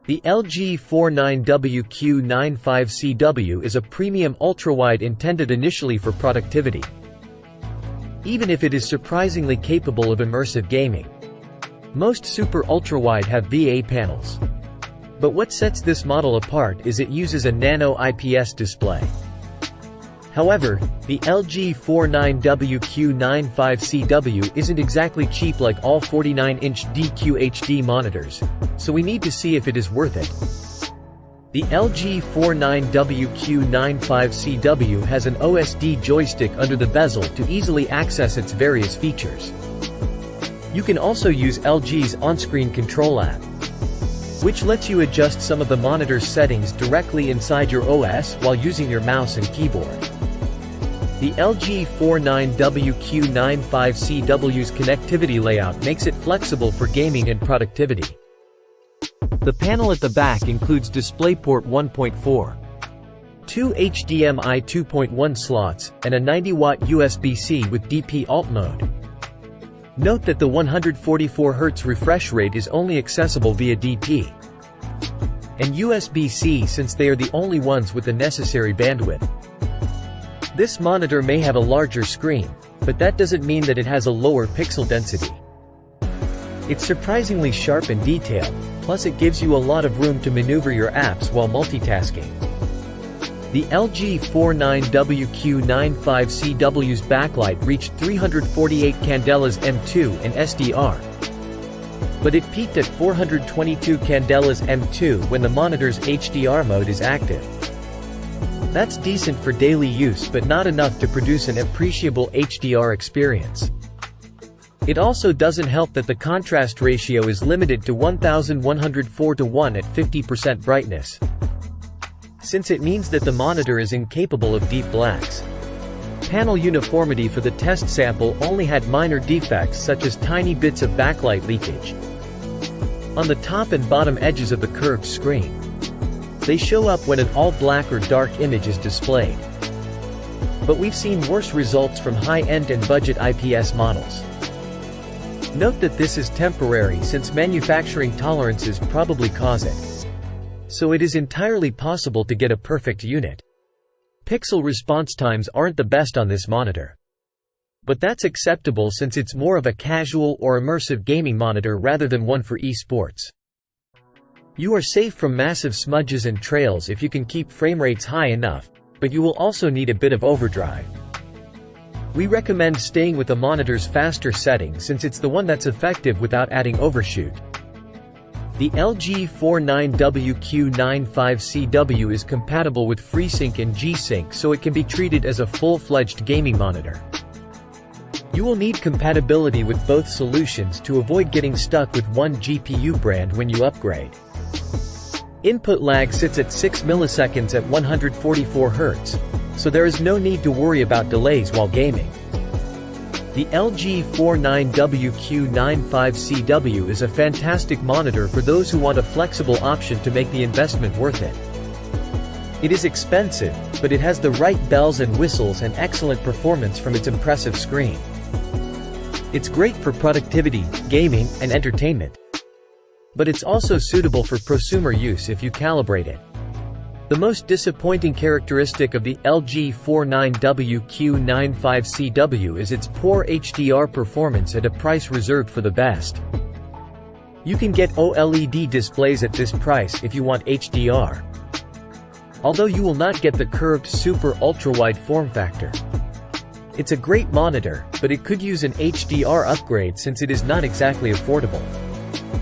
The LG 49WQ95C-W is a premium ultrawide intended initially for productivity, even if it is surprisingly capable of immersive gaming. Most super ultrawide have VA panels. But what sets this model apart is it uses a nano IPS display. However, the LG 49WQ95C-W isn't exactly cheap like all 49-inch DQHD monitors, so we need to see if it is worth it. The LG 49WQ95C-W has an OSD joystick under the bezel to easily access its various features. You can also use LG's on-screen control app, which lets you adjust some of the monitor's settings directly inside your OS while using your mouse and keyboard. The LG 49WQ95C-W's connectivity layout makes it flexible for gaming and productivity. The panel at the back includes DisplayPort 1.4, 2 HDMI 2.1 slots, and a 90-watt USB-C with DP Alt mode. Note that the 144 Hz refresh rate is only accessible via DP and USB-C since they are the only ones with the necessary bandwidth. This monitor may have a larger screen, but that doesn't mean that it has a lower pixel density. It's surprisingly sharp and detailed, plus it gives you a lot of room to maneuver your apps while multitasking. The LG 49WQ95C-W's backlight reached 348 candelas M2 and SDR, but it peaked at 422 candelas M2 when the monitor's HDR mode is active. That's decent for daily use but not enough to produce an appreciable HDR experience. It also doesn't help that the contrast ratio is limited to 1104:1 at 50% brightness, since it means that the monitor is incapable of deep blacks. Panel uniformity for the test sample only had minor defects such as tiny bits of backlight leakage on the top and bottom edges of the curved screen. They show up when an all-black or dark image is displayed. But we've seen worse results from high-end and budget IPS models. Note that this is temporary since manufacturing tolerances probably cause it, so it is entirely possible to get a perfect unit. Pixel response times aren't the best on this monitor, but that's acceptable since it's more of a casual or immersive gaming monitor rather than one for esports. You are safe from massive smudges and trails if you can keep frame rates high enough, but you will also need a bit of overdrive. We recommend staying with the monitor's faster setting since it's the one that's effective without adding overshoot. The LG 49WQ95C-W is compatible with FreeSync and G-Sync, so it can be treated as a full-fledged gaming monitor. You will need compatibility with both solutions to avoid getting stuck with one GPU brand when you upgrade. Input lag sits at 6 milliseconds at 144 Hz, so there is no need to worry about delays while gaming. The LG 49WQ95C-W is a fantastic monitor for those who want a flexible option to make the investment worth it. It is expensive, but it has the right bells and whistles and excellent performance from its impressive screen. It's great for productivity, gaming, and entertainment. But it's also suitable for prosumer use if you calibrate it. The most disappointing characteristic of the LG 49WQ95C-W is its poor HDR performance at a price reserved for the best. You can get OLED displays at this price if you want HDR, although you will not get the curved super ultra-wide form factor. It's a great monitor, but it could use an HDR upgrade since it is not exactly affordable.